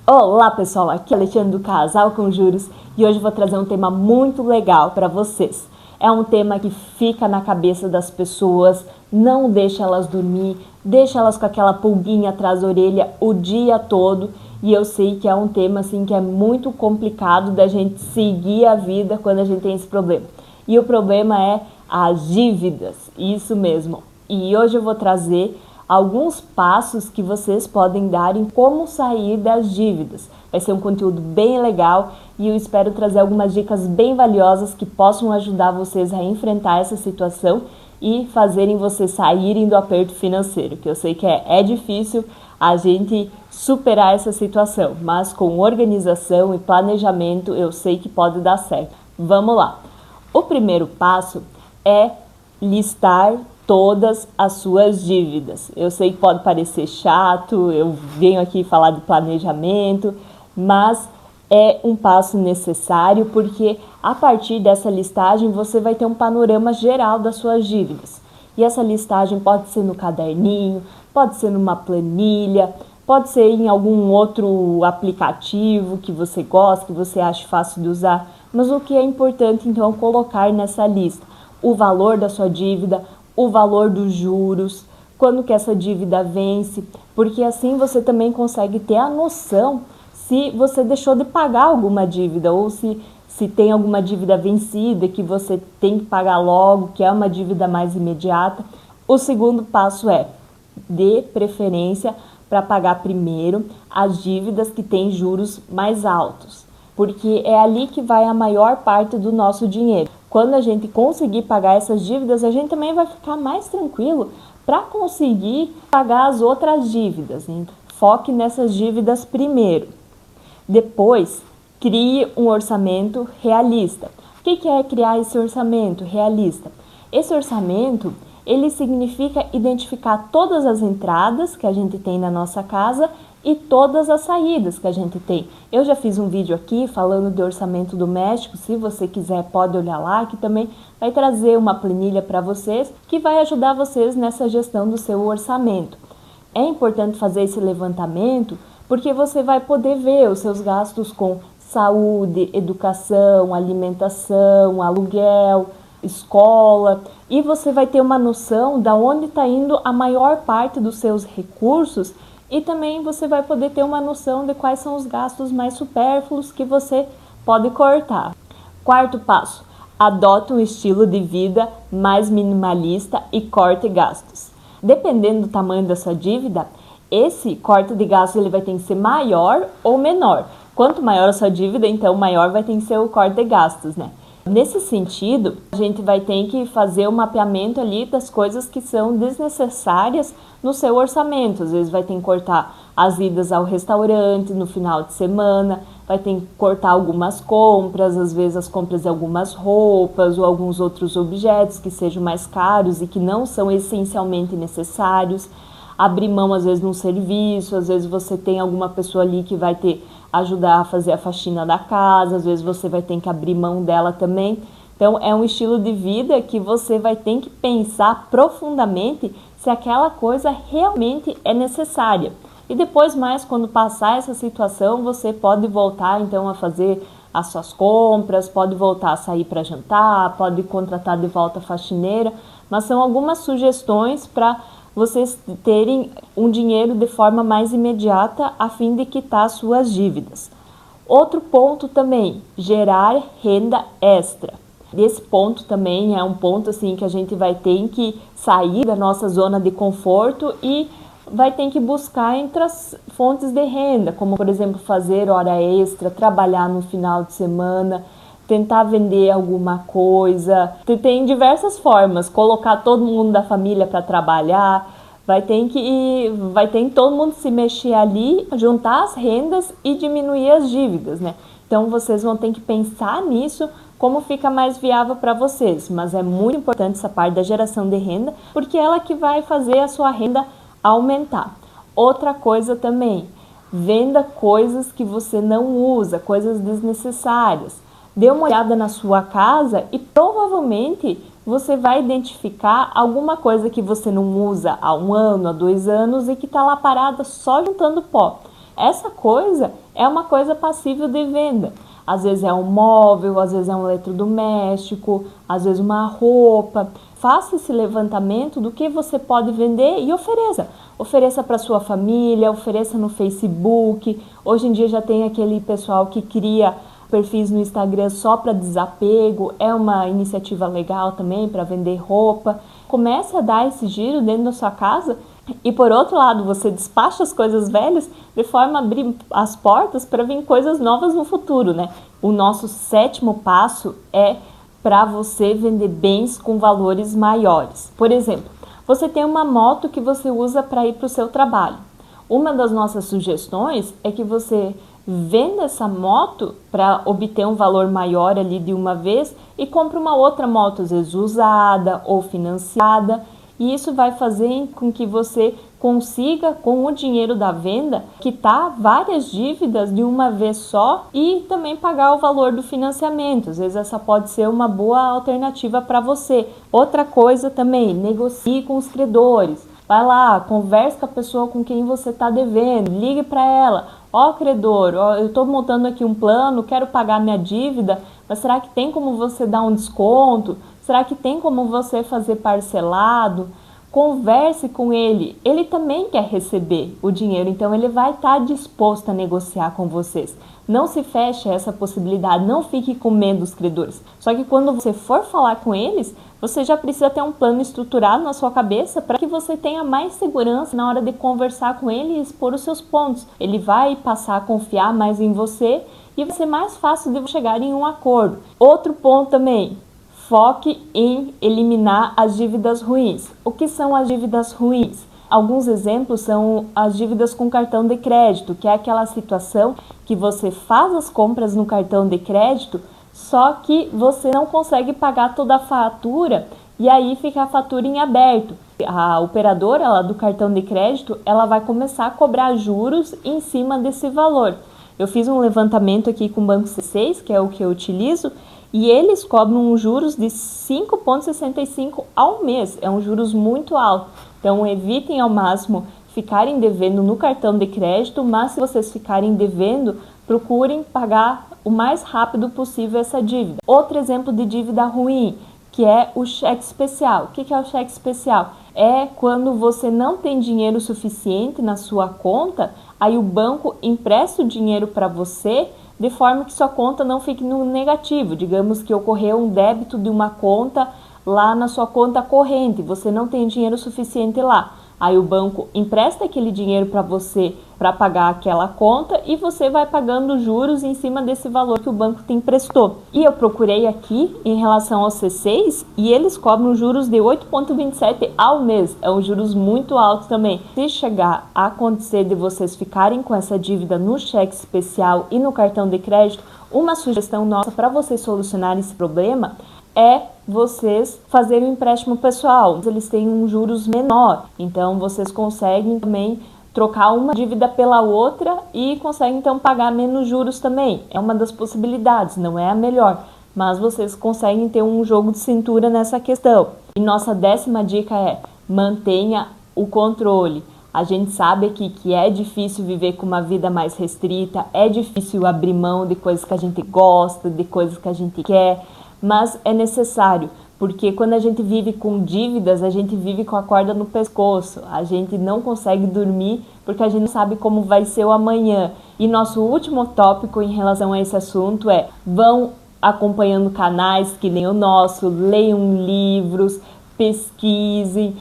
Olá pessoal, aqui é Alexandre do Casal com Juros e hoje eu vou trazer um tema muito legal para vocês. É um tema que fica na cabeça das pessoas, não deixa elas dormir, deixa elas com aquela pulguinha atrás da orelha o dia todo. E eu sei que é um tema assim que é muito complicado da gente seguir a vida quando a gente tem esse problema. E o problema é as dívidas, isso mesmo. E hoje eu vou trazer alguns passos que vocês podem dar em como sair das dívidas. Vai ser um conteúdo bem legal e eu espero trazer algumas dicas bem valiosas que possam ajudar vocês a enfrentar essa situação e fazerem vocês saírem do aperto financeiro, que eu sei que é difícil a gente superar essa situação, mas com organização e planejamento eu sei que pode dar certo. Vamos lá! O primeiro passo é listar todas as suas dívidas. Eu sei que pode parecer chato, eu venho aqui falar de planejamento, mas é um passo necessário porque a partir dessa listagem você vai ter um panorama geral das suas dívidas. E essa listagem pode ser no caderninho, pode ser numa planilha, pode ser em algum outro aplicativo que você gosta, que você acha fácil de usar. Mas o que é importante então é colocar nessa lista o valor da sua dívida, o valor dos juros, quando que essa dívida vence, porque assim você também consegue ter a noção se você deixou de pagar alguma dívida ou se tem alguma dívida vencida que você tem que pagar logo, que é uma dívida mais imediata. O segundo passo é, dê preferência para pagar primeiro as dívidas que têm juros mais altos, porque é ali que vai a maior parte do nosso dinheiro. Quando a gente conseguir pagar essas dívidas, a gente também vai ficar mais tranquilo para conseguir pagar as outras dívidas. Então, foque nessas dívidas primeiro. Depois, crie um orçamento realista. O que é criar esse orçamento realista? Esse orçamento, ele significa identificar todas as entradas que a gente tem na nossa casa e todas as saídas que a gente tem. Eu já fiz um vídeo aqui falando de orçamento doméstico, se você quiser pode olhar lá, que também vai trazer uma planilha para vocês, que vai ajudar vocês nessa gestão do seu orçamento. É importante fazer esse levantamento, porque você vai poder ver os seus gastos com saúde, educação, alimentação, aluguel, escola, e você vai ter uma noção de onde está indo a maior parte dos seus recursos. E também você vai poder ter uma noção de quais são os gastos mais supérfluos que você pode cortar. Quarto passo, adote um estilo de vida mais minimalista e corte gastos. Dependendo do tamanho da sua dívida, esse corte de gastos ele vai ter que ser maior ou menor. Quanto maior a sua dívida, então maior vai ter que ser o corte de gastos, né? Nesse sentido, a gente vai ter que fazer um mapeamento ali das coisas que são desnecessárias no seu orçamento. Às vezes vai ter que cortar as idas ao restaurante no final de semana, vai ter que cortar algumas compras, às vezes as compras de algumas roupas ou alguns outros objetos que sejam mais caros e que não são essencialmente necessários. Abrir mão às vezes num serviço, às vezes você tem alguma pessoa ali que vai ajudar a fazer a faxina da casa, às vezes você vai ter que abrir mão dela também. Então é um estilo de vida que você vai ter que pensar profundamente se aquela coisa realmente é necessária. E depois mais, quando passar essa situação, você pode voltar então a fazer as suas compras, pode voltar a sair para jantar, pode contratar de volta a faxineira, mas são algumas sugestões para vocês terem um dinheiro de forma mais imediata a fim de quitar suas dívidas. Outro ponto também, gerar renda extra. Esse ponto também é um ponto assim que a gente vai ter que sair da nossa zona de conforto e vai ter que buscar entre as fontes de renda, como por exemplo fazer hora extra, trabalhar no final de semana, tentar vender alguma coisa. Tem diversas formas, colocar todo mundo da família para trabalhar, vai ter que todo mundo se mexer ali, juntar as rendas e diminuir as dívidas, né? Então vocês vão ter que pensar nisso, como fica mais viável para vocês, mas é muito importante essa parte da geração de renda, porque é ela que vai fazer a sua renda aumentar. Outra coisa também, venda coisas que você não usa, coisas desnecessárias. Dê uma olhada na sua casa e provavelmente você vai identificar alguma coisa que você não usa há 1 ano, há 2 anos e que está lá parada só juntando pó. essa coisa é uma coisa passível de venda. Às vezes é um móvel, às vezes é um eletrodoméstico, às vezes uma roupa. Faça esse levantamento do que você pode vender e ofereça. Ofereça para sua família, ofereça no Facebook. Hoje em dia já tem aquele pessoal que cria perfis no Instagram só para desapego. É uma iniciativa legal também para vender roupa. Comece a dar esse giro dentro da sua casa. E por outro lado, você despacha as coisas velhas de forma a abrir as portas para vir coisas novas no futuro, né? O nosso 7º passo é para você vender bens com valores maiores. Por exemplo, você tem uma moto que você usa para ir para o seu trabalho. Uma das nossas sugestões é que você venda essa moto para obter um valor maior ali de uma vez e compre uma outra moto, às vezes usada ou financiada. E isso vai fazer com que você consiga, com o dinheiro da venda, quitar várias dívidas de uma vez só e também pagar o valor do financiamento. Às vezes essa pode ser uma boa alternativa para você. Outra coisa também, negocie com os credores. Vai lá, converse com a pessoa com quem você está devendo, ligue para ela. Ó, credor, eu estou montando aqui um plano, quero pagar minha dívida, mas será que tem como você dar um desconto? Será que tem como você fazer parcelado? Converse com ele. Ele também quer receber o dinheiro, então ele vai estar disposto a negociar com vocês. Não se feche a essa possibilidade, não fique com medo dos credores. Só que quando você for falar com eles, você já precisa ter um plano estruturado na sua cabeça para que você tenha mais segurança na hora de conversar com ele e expor os seus pontos. Ele vai passar a confiar mais em você e vai ser mais fácil de chegar em um acordo. Outro ponto também. Foque em eliminar as dívidas ruins. O que são as dívidas ruins? Alguns exemplos são as dívidas com cartão de crédito, que é aquela situação que você faz as compras no cartão de crédito, só que você não consegue pagar toda a fatura e aí fica a fatura em aberto. A operadora lá do cartão de crédito, ela vai começar a cobrar juros em cima desse valor. Eu fiz um levantamento aqui com o Banco C6, que é o que eu utilizo, e eles cobram juros de 5,65 ao mês. É um juros muito alto. Então, evitem ao máximo ficarem devendo no cartão de crédito, mas se vocês ficarem devendo, procurem pagar o mais rápido possível essa dívida. Outro exemplo de dívida ruim, que é o cheque especial. O que é o cheque especial? É quando você não tem dinheiro suficiente na sua conta, aí o banco empresta o dinheiro para você, de forma que sua conta não fique no negativo. Digamos que ocorreu um débito de uma conta lá na sua conta corrente, você não tem dinheiro suficiente lá. Aí o banco empresta aquele dinheiro para você para pagar aquela conta e você vai pagando juros em cima desse valor que o banco te emprestou. E eu procurei aqui em relação ao C6 e eles cobram juros de 8,27 ao mês. É um juros muito alto também. Se chegar a acontecer de vocês ficarem com essa dívida no cheque especial e no cartão de crédito, uma sugestão nossa para vocês solucionarem esse problema é vocês fazerem um empréstimo pessoal. Eles têm um juros menor, então vocês conseguem também trocar uma dívida pela outra e conseguem então pagar menos juros também. É uma das possibilidades, não é a melhor, mas vocês conseguem ter um jogo de cintura nessa questão. E nossa 10ª dica é: mantenha o controle. A gente sabe aqui que é difícil viver com uma vida mais restrita, é difícil abrir mão de coisas que a gente gosta, de coisas que a gente quer, mas é necessário, porque quando a gente vive com dívidas, a gente vive com a corda no pescoço, a gente não consegue dormir porque a gente não sabe como vai ser o amanhã. E nosso último tópico em relação a esse assunto é: vão acompanhando canais que nem o nosso, leiam livros, pesquisem,